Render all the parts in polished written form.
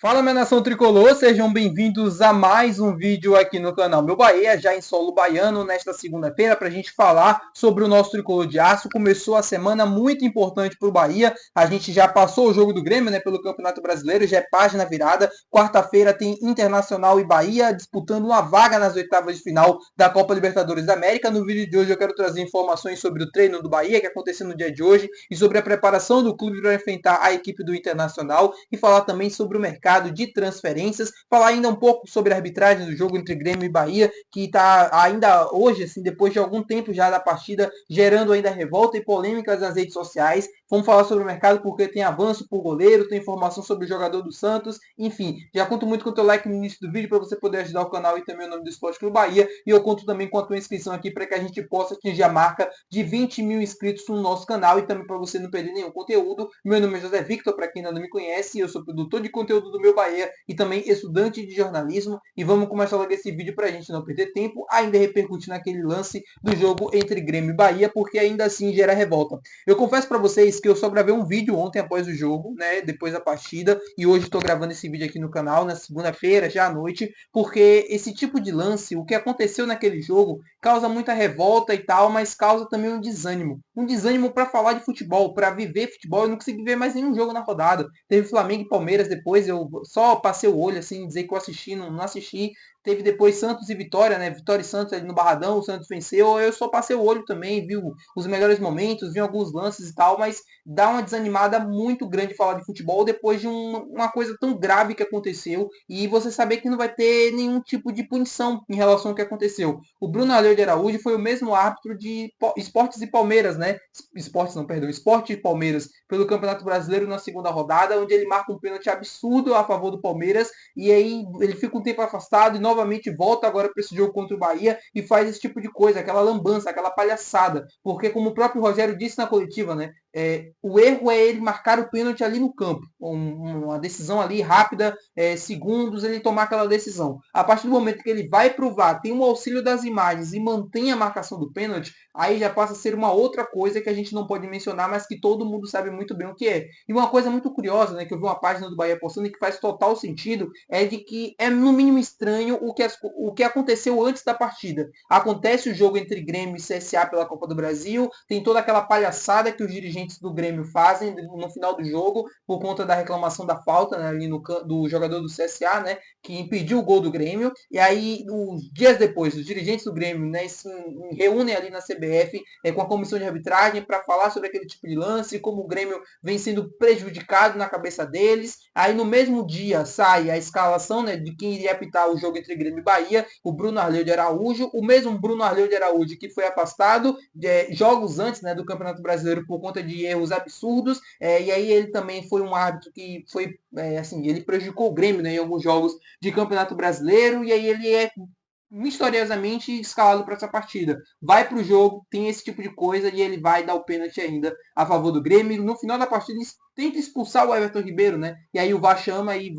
Fala, minha nação tricolor, sejam bem-vindos a mais um vídeo aqui no canal Meu Bahia, já em solo baiano, nesta segunda-feira, para a gente falar sobre o nosso tricolor de aço. Começou a semana muito importante para o Bahia, a gente já passou o jogo do Grêmio, né, pelo Campeonato Brasileiro, já é página virada. Quarta-feira tem Internacional e Bahia disputando uma vaga nas oitavas de final da Copa Libertadores da América. No vídeo de hoje eu quero trazer informações sobre o treino do Bahia, que aconteceu no dia de hoje, e sobre a preparação do clube para enfrentar a equipe do Internacional, e falar também sobre o mercado de transferências, falar ainda um pouco sobre a arbitragem do jogo entre Grêmio e Bahia, que está ainda hoje, assim, depois de algum tempo já da partida, gerando ainda revolta e polêmicas nas redes sociais. Vamos falar sobre o mercado porque tem avanço por goleiro, tem informação sobre o jogador do Santos, enfim, já conto muito com o teu like no início do vídeo para você poder ajudar o canal e também o nome do Esporte Clube Bahia, e eu conto também com a tua inscrição aqui para que a gente possa atingir a marca de 20 mil inscritos no nosso canal e também para você não perder nenhum conteúdo. Meu nome é José Victor, para quem ainda não me conhece, eu sou produtor de conteúdo do Meu Bahia e também estudante de jornalismo, e vamos começar logo esse vídeo para a gente não perder tempo, ainda repercutir naquele lance do jogo entre Grêmio e Bahia, porque ainda assim gera revolta. Eu confesso para vocês que eu só gravei um vídeo ontem após o jogo, né, depois da partida, e hoje estou gravando esse vídeo aqui no canal, na segunda-feira, já à noite, porque esse tipo de lance, o que aconteceu naquele jogo, causa muita revolta e tal, mas causa também um desânimo. Um desânimo para falar de futebol, para viver futebol. Eu não consegui ver mais nenhum jogo na rodada. Teve Flamengo e Palmeiras depois, eu só passei o olho, assim, dizer que eu assisti, não assisti. Teve depois Santos e Vitória, né? Vitória e Santos ali no Barradão, o Santos venceu. Eu só passei o olho também, vi os melhores momentos, vi alguns lances e tal, mas dá uma desanimada muito grande falar de futebol depois de uma coisa tão grave que aconteceu e você saber que não vai ter nenhum tipo de punição em relação ao que aconteceu. O Bruno Aleixo de Araújo foi o mesmo árbitro de Esportes e Palmeiras, né? Esportes não, perdão, Esporte e Palmeiras pelo Campeonato Brasileiro na segunda rodada, onde ele marca um pênalti absurdo a favor do Palmeiras e aí ele fica um tempo afastado e novamente volta agora para esse jogo contra o Bahia e faz esse tipo de coisa, aquela lambança, aquela palhaçada, porque como o próprio Rogério disse na coletiva, né? O erro é ele marcar o pênalti ali no campo, uma decisão ali rápida, segundos, ele tomar aquela decisão. A partir do momento que ele vai pro VAR, tem o auxílio das imagens e mantém a marcação do pênalti, aí já passa a ser uma outra coisa que a gente não pode mencionar, mas que todo mundo sabe muito bem o que é. E uma coisa muito curiosa, né, que eu vi uma página do Bahia postando e que faz total sentido, é de que é no mínimo estranho o que aconteceu antes da partida. Acontece o jogo entre Grêmio e CSA pela Copa do Brasil, tem toda aquela palhaçada que os dirigentes do Grêmio fazem no final do jogo, por conta da reclamação da falta, né, ali do jogador do CSA, né, que impediu o gol do Grêmio. E aí, uns dias depois, os dirigentes do Grêmio, né, se reúnem ali na CBF com a comissão de arbitragem para falar sobre aquele tipo de lance, como o Grêmio vem sendo prejudicado na cabeça deles. Aí no mesmo dia sai a escalação, né, de quem iria apitar o jogo entre Grêmio e Bahia, o Bruno Arleu de Araújo, o mesmo Bruno Arleu de Araújo que foi afastado jogos antes, né, do Campeonato Brasileiro por conta de erros absurdos, e aí ele também foi um árbitro que foi, assim, ele prejudicou o Grêmio, né, em alguns jogos de Campeonato Brasileiro, e aí ele é misteriosamente escalado para essa partida. Vai para o jogo, tem esse tipo de coisa e ele vai dar o pênalti ainda a favor do Grêmio. No final da partida, ele tenta expulsar o Everton Ribeiro, né? E aí o VAR chama e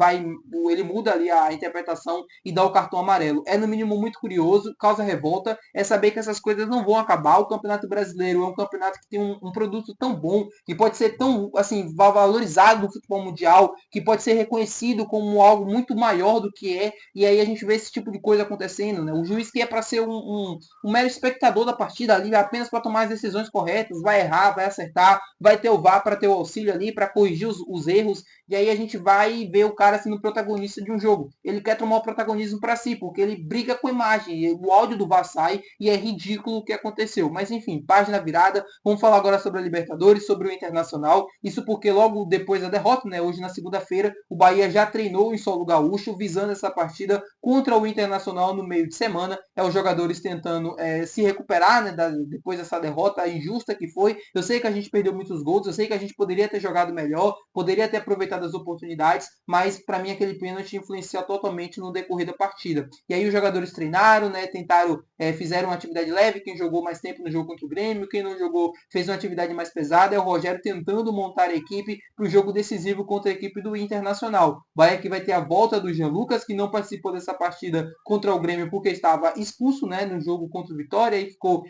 ele muda ali a interpretação e dá o cartão amarelo. É no mínimo muito curioso, causa revolta, é saber que essas coisas não vão acabar. O Campeonato Brasileiro é um campeonato que tem um produto tão bom, que pode ser tão, assim, valorizado no futebol mundial, que pode ser reconhecido como algo muito maior do que é, e aí a gente vê esse tipo de coisa acontecendo, né? O juiz que é para ser um mero espectador da partida ali, apenas para tomar as decisões corretas, vai errar, vai acertar, vai ter o VAR para ter o auxílio ali, para corrigir os erros, e aí a gente vai ver o cara sendo protagonista de um jogo. Ele quer tomar o protagonismo para si, porque ele briga com a imagem, o áudio do VAR sai e é ridículo o que aconteceu. Mas enfim, página virada, vamos falar agora sobre a Libertadores, sobre o Internacional, isso porque logo depois da derrota, né, hoje na segunda-feira, o Bahia já treinou em solo gaúcho, visando essa partida contra o Internacional no meio de semana. É os jogadores tentando se recuperar, né, depois dessa derrota injusta que foi. Eu sei que a gente perdeu muitos gols, eu sei que a gente poderia ter jogado melhor, poderia ter aproveitado as oportunidades, mas para mim aquele pênalti influenciou totalmente no decorrer da partida. E aí os jogadores treinaram, né, tentaram, fizeram uma atividade leve, quem jogou mais tempo no jogo contra o Grêmio, quem não jogou fez uma atividade mais pesada. É o Rogério tentando montar a equipe para o jogo decisivo contra a equipe do Internacional. Bahia que vai ter a volta do Jean Lucas, que não participou dessa partida contra o Grêmio porque estava expulso, né, no jogo contra o Vitória e ficou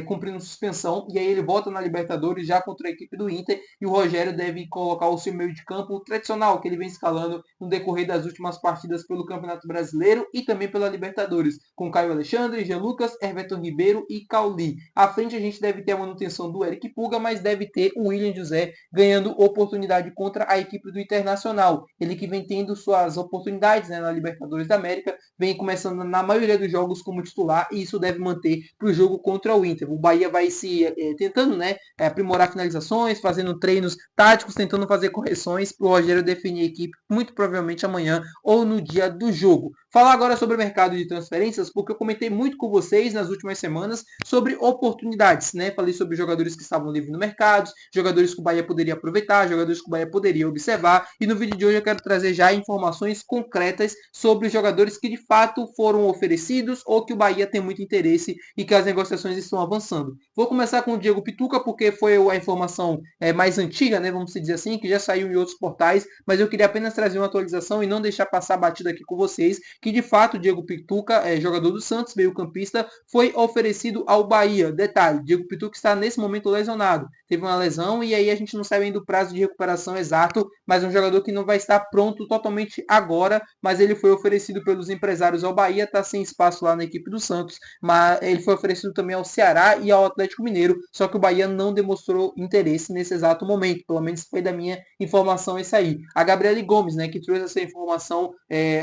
cumprindo suspensão. E aí ele volta na Libertadores já contra a equipe do Inter e o Rogério deve colocar o seu meio de campo tradicional que ele vem escalando no decorrer das últimas partidas pelo Campeonato Brasileiro e também pela Libertadores, com Caio Alexandre, Jean Lucas, Everton Ribeiro e Cauli. À frente a gente deve ter a manutenção do Eric Puga, mas deve ter o William José ganhando oportunidade contra a equipe do Internacional. Ele que vem tendo suas oportunidades, né, na Libertadores da América, vem começando na maioria dos jogos como titular e isso deve manter para o jogo contra o Inter. O Bahia vai se tentando, né, aprimorar finalizações, fazendo treinos táticos, tentando fazer correções para o Rogério definir a equipe, muito provavelmente amanhã ou no dia do jogo. Falar agora sobre o mercado de transferências, porque eu comentei muito com vocês nas últimas semanas sobre oportunidades, né? Falei sobre jogadores que estavam livres no mercado, jogadores que o Bahia poderia aproveitar, jogadores que o Bahia poderia observar, e no vídeo de hoje eu quero trazer já informações concretas sobre os jogadores que de fato foram oferecidos ou que o Bahia tem muito interesse e que as negociações estão avançando. Vou começar com o Diego Pituca, porque foi a informação mais antiga, né? Vamos dizer assim, que já saiu em outros portais, mas eu queria apenas trazer uma atualização e não deixar passar batida aqui com vocês, que de fato o Diego Pituca, jogador do Santos, meio-campista, foi oferecido ao Bahia. Detalhe, Diego Pituca está nesse momento lesionado. Teve uma lesão e aí a gente não sabe ainda o prazo de recuperação exato, mas é um jogador que não vai estar pronto totalmente agora, mas ele foi oferecido pelos empresários ao Bahia, está sem espaço lá na equipe do Santos, mas ele foi oferecido também ao Ceará e ao Atlético Mineiro, só que o Bahia não demonstrou interesse nesse exato momento, pelo menos foi da minha informação esse aí. A Gabriele Gomes, né, que trouxe essa informação,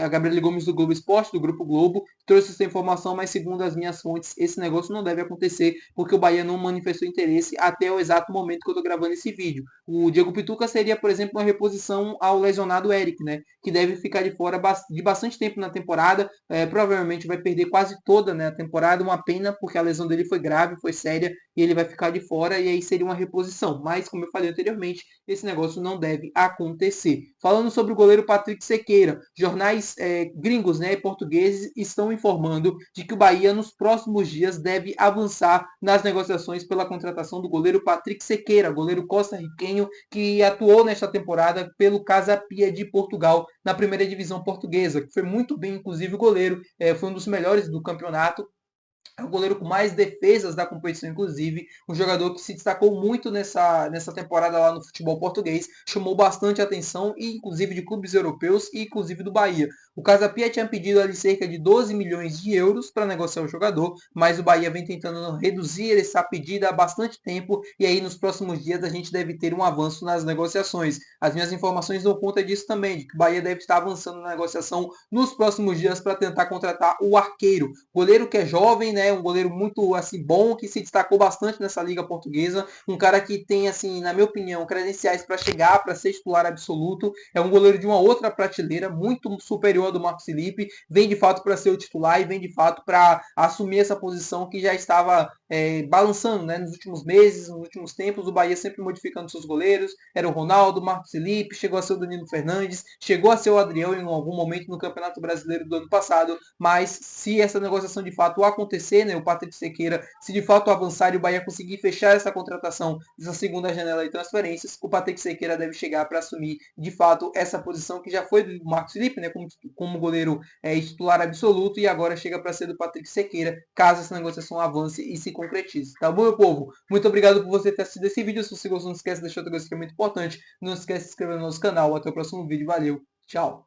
a Gabriele Gomes do Globo Esporte, do Grupo Globo, trouxe essa informação, mas segundo as minhas fontes, esse negócio não deve acontecer, porque o Bahia não manifestou interesse até o exato momento que eu estou gravando esse vídeo. O Diego Pituca seria, por exemplo, uma reposição ao lesionado Eric, né, que deve ficar de fora de bastante tempo na temporada, provavelmente vai perder quase toda, né, a temporada, uma pena, porque a lesão dele foi grave, foi séria, e ele vai ficar de fora, e aí seria uma reposição. Mas, como eu falei anteriormente, esse negócio não deve acontecer. Falando sobre o goleiro Patrick Sequeira, jornais gringos, né, portugueses estão informando de que o Bahia nos próximos dias deve avançar nas negociações pela contratação do goleiro Patrick Sequeira, goleiro costarriquenho que atuou nesta temporada pelo Casa Pia de Portugal na primeira divisão portuguesa, que foi muito bem, inclusive o goleiro foi um dos melhores do campeonato. É o goleiro com mais defesas da competição, inclusive. Um jogador que se destacou muito nessa temporada lá no futebol português. Chamou bastante atenção, inclusive de clubes europeus e inclusive do Bahia. O Casa Pia tinha pedido ali cerca de 12 milhões de euros para negociar o jogador, mas o Bahia vem tentando reduzir essa pedida há bastante tempo e aí nos próximos dias a gente deve ter um avanço nas negociações. As minhas informações dão conta disso também, de que o Bahia deve estar avançando na negociação nos próximos dias para tentar contratar o arqueiro. Goleiro que é jovem, né? Um goleiro muito assim bom, que se destacou bastante nessa liga portuguesa, um cara que tem assim, na minha opinião, credenciais para chegar, para ser titular absoluto, é um goleiro de uma outra prateleira, muito superior ao do Marcos Felipe, vem de fato para ser o titular e vem de fato para assumir essa posição que já estava balançando, né, nos últimos meses, nos últimos tempos, o Bahia sempre modificando seus goleiros, era o Ronaldo, o Marcos Felipe, chegou a ser o Danilo Fernandes, chegou a ser o Adrião em algum momento no Campeonato Brasileiro do ano passado, mas se essa negociação de fato acontecer, né, o Patrick Sequeira, se de fato avançar e o Bahia conseguir fechar essa contratação dessa segunda janela de transferências, o Patrick Sequeira deve chegar para assumir de fato essa posição que já foi do Marcos Felipe, né, como goleiro titular absoluto, e agora chega para ser do Patrick Sequeira, caso essa negociação avance e se concretize. Tá bom, meu povo? Muito obrigado por você ter assistido esse vídeo. Se você gostou, não esquece de deixar outra coisa que é muito importante. Não esquece de se inscrever no nosso canal. Até o próximo vídeo. Valeu. Tchau.